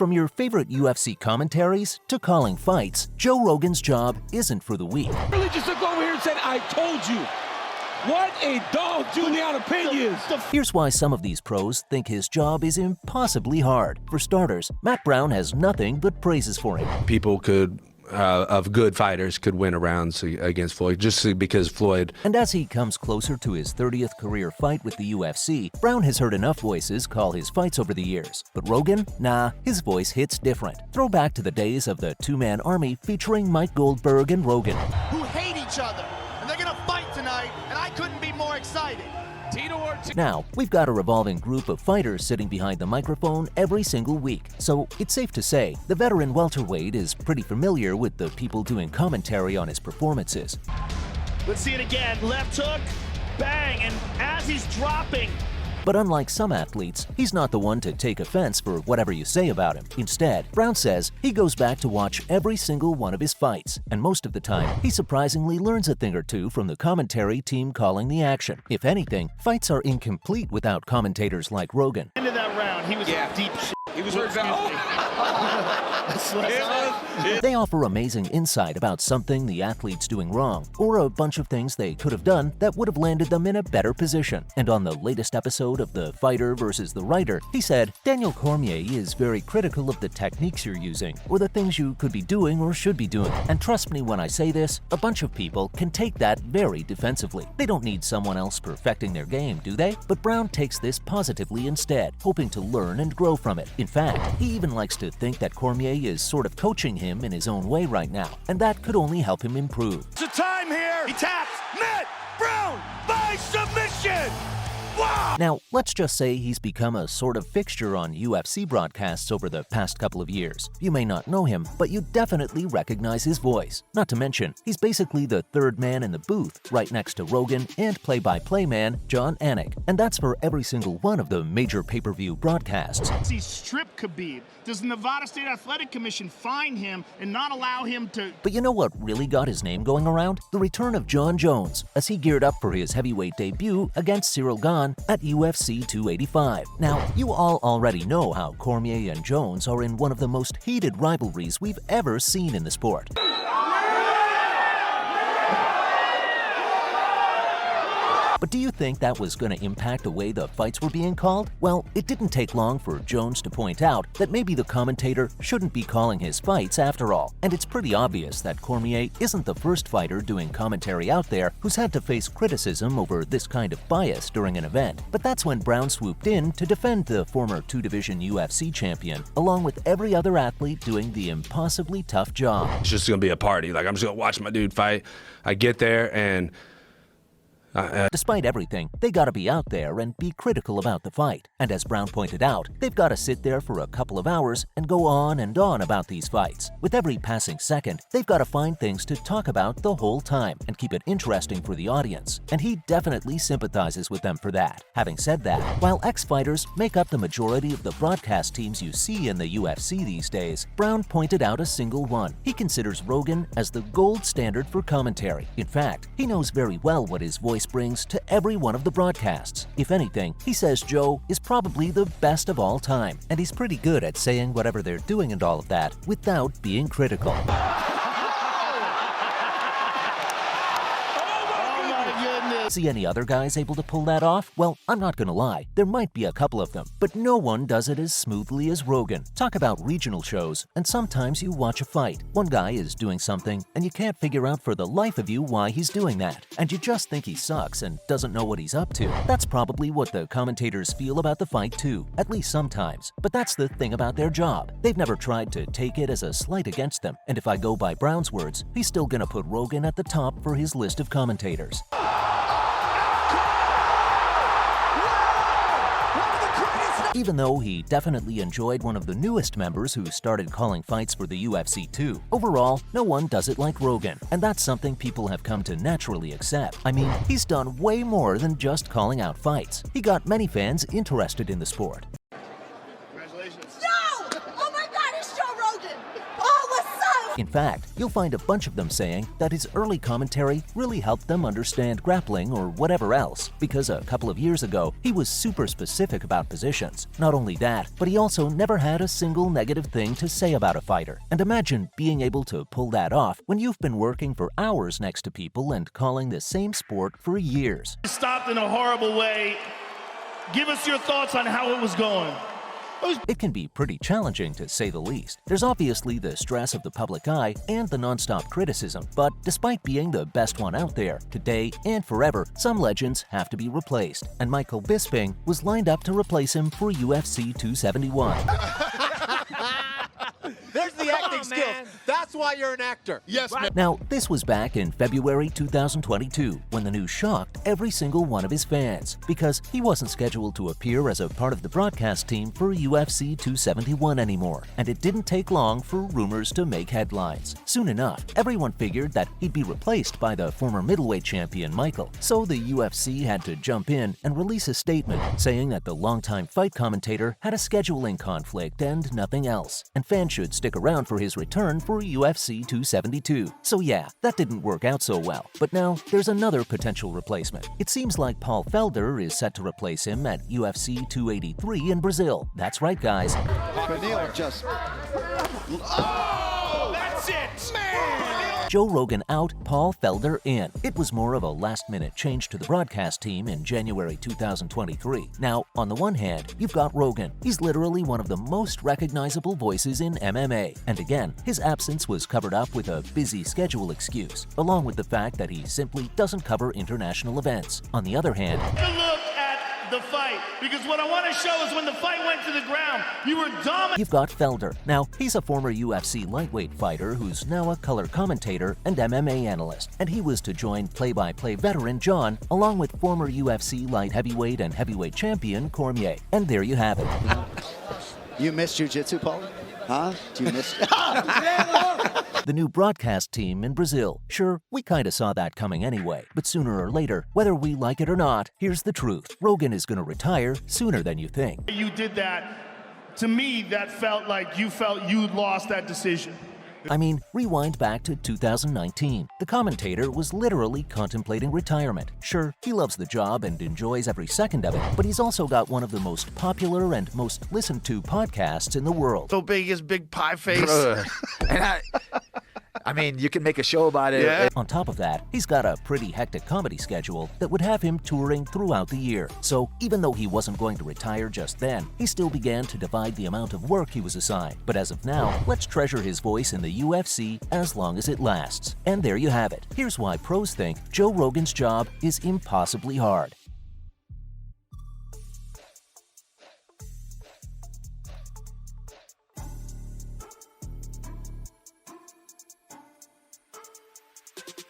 From your favorite UFC commentaries to calling fights, Joe Rogan's job isn't for the weak. Really just looked over here and said, I told you. What a dog Juliana Pena is. Here's why some of these pros think his job is impossibly hard. For starters, Matt Brown has nothing but praises for him. People of good fighters could win rounds against Floyd just because Floyd. And as he comes closer to his 30th career fight with the UFC, Brown has heard enough voices call his fights over the years. But Rogan? Nah, his voice hits different. Throwback to the days of the two-man army featuring Mike Goldberg and Rogan. Who hate each other, and they're gonna fight tonight, and I couldn't be more excited. Now, we've got a revolving group of fighters sitting behind the microphone every single week, so it's safe to say the veteran welterweight is pretty familiar with the people doing commentary on his performances. Let's see it again. Left hook, bang, and as he's dropping. But unlike some athletes, he's not the one to take offense for whatever you say about him. Instead, Brown says he goes back to watch every single one of his fights, and most of the time, he surprisingly learns a thing or two from the commentary team calling the action. If anything, fights are incomplete without commentators like Rogan. End of that round, he was deep shit. He was hurt about. They offer amazing insight about something the athlete's doing wrong, or a bunch of things they could have done that would have landed them in a better position. And on the latest episode of The Fighter versus the Writer, he said, Daniel Cormier is very critical of the techniques you're using, or the things you could be doing or should be doing. And trust me when I say this, a bunch of people can take that very defensively. They don't need someone else perfecting their game, do they? But Brown takes this positively instead, hoping to learn and grow from it. In fact, he even likes to think that Cormier is sort of coaching him in his own way right now, and that could only help him improve. It's a time here. He taps. Matt Brown by submission. Wow. Now, let's just say he's become a sort of fixture on UFC broadcasts over the past couple of years. You may not know him, but you definitely recognize his voice. Not to mention, he's basically the third man in the booth, right next to Rogan and play-by-play man John Anik. And that's for every single one of the major pay-per-view broadcasts. He stripped Khabib. Does the Nevada State Athletic Commission fine him and not allow him to... But you know what really got his name going around? The return of Jon Jones, as he geared up for his heavyweight debut against Cyril Gane at UFC 285. Now, you all already know how Cormier and Jones are in one of the most heated rivalries we've ever seen in the sport. But do you think that was going to impact the way the fights were being called? Well, it didn't take long for Jones to point out that maybe the commentator shouldn't be calling his fights after all. And it's pretty obvious that Cormier isn't the first fighter doing commentary out there who's had to face criticism over this kind of bias during an event. But that's when Brown swooped in to defend the former two-division UFC champion, along with every other athlete doing the impossibly tough job. It's just gonna be a party. Like, I'm just gonna watch my dude fight. I get there and despite everything, they gotta be out there and be critical about the fight. And as Brown pointed out, they've gotta sit there for a couple of hours and go on and on about these fights. With every passing second, they've gotta find things to talk about the whole time and keep it interesting for the audience. And he definitely sympathizes with them for that. Having said that, while ex-fighters make up the majority of the broadcast teams you see in the UFC these days, Brown pointed out a single one. He considers Rogan as the gold standard for commentary. In fact, he knows very well what his voice brings to every one of the broadcasts. If anything, he says Joe is probably the best of all time, and he's pretty good at saying whatever they're doing and all of that without being critical. See any other guys able to pull that off? Well, I'm not gonna lie, there might be a couple of them, but no one does it as smoothly as Rogan. Talk about regional shows, and sometimes you watch a fight. One guy is doing something, and you can't figure out for the life of you why he's doing that, and you just think he sucks and doesn't know what he's up to. That's probably what the commentators feel about the fight too, at least sometimes. But that's the thing about their job. They've never tried to take it as a slight against them, and if I go by Brown's words, he's still gonna put Rogan at the top for his list of commentators. Even though he definitely enjoyed one of the newest members who started calling fights for the UFC too. Overall, no one does it like Rogan, and that's something people have come to naturally accept. I mean, he's done way more than just calling out fights. He got many fans interested in the sport. Congratulations. No! Oh my God, it's Joe Rogan! Oh, what's up? In fact, you'll find a bunch of them saying that his early commentary really helped them understand grappling or whatever else, because a couple of years ago, he was super specific about positions. Not only that, but he also never had a single negative thing to say about a fighter. And imagine being able to pull that off when you've been working for hours next to people and calling the same sport for years. Stopped in a horrible way. Give us your thoughts on how it was going. It can be pretty challenging, to say the least. There's obviously the stress of the public eye and the nonstop criticism, but despite being the best one out there, today and forever, some legends have to be replaced, and Michael Bisping was lined up to replace him for UFC 271. There's the acting skills. That's why you're an actor. Yes, man. Now, this was back in February 2022, when the news shocked every single one of his fans, because he wasn't scheduled to appear as a part of the broadcast team for UFC 271 anymore, and it didn't take long for rumors to make headlines. Soon enough, everyone figured that he'd be replaced by the former middleweight champion Michael, so the UFC had to jump in and release a statement saying that the longtime fight commentator had a scheduling conflict and nothing else, and fans should stick around for his return for UFC 272. So yeah, that didn't work out so well. But now there's another potential replacement. It seems like Paul Felder is set to replace him at UFC 283 in Brazil. That's right, guys. Benil just... That's it, man! Joe Rogan out, Paul Felder in. It was more of a last-minute change to the broadcast team in January 2023. Now, on the one hand, you've got Rogan. He's literally one of the most recognizable voices in MMA. And again, his absence was covered up with a busy schedule excuse, along with the fact that he simply doesn't cover international events. On the other hand, Take a look at the fight, because what I want to show is when the fight went to the ground, you were dominant. you've got Felder. Now, he's a former UFC lightweight fighter who's now a color commentator and MMA analyst, and he was to join play-by-play veteran John, along with former UFC light heavyweight and heavyweight champion Cormier. And there you have it. You miss jiu-jitsu, Paul? Huh? Do you miss... The new broadcast team in Brazil. Sure, we kinda saw that coming anyway, but sooner or later, whether we like it or not, here's the truth. Rogan is gonna retire sooner than you think. You did that. To me, that felt like you felt you lost that decision. I mean, rewind back to 2019. The commentator was literally contemplating retirement. Sure, he loves the job and enjoys every second of it, but he's also got one of the most popular and most listened to podcasts in the world. So big as big pie face. And I mean, you can make a show about it. Yeah. On top of that, he's got a pretty hectic comedy schedule that would have him touring throughout the year. So even though he wasn't going to retire just then, he still began to divide the amount of work he was assigned. But as of now, let's treasure his voice in the UFC as long as it lasts. And there you have it. Here's why pros think Joe Rogan's job is impossibly hard.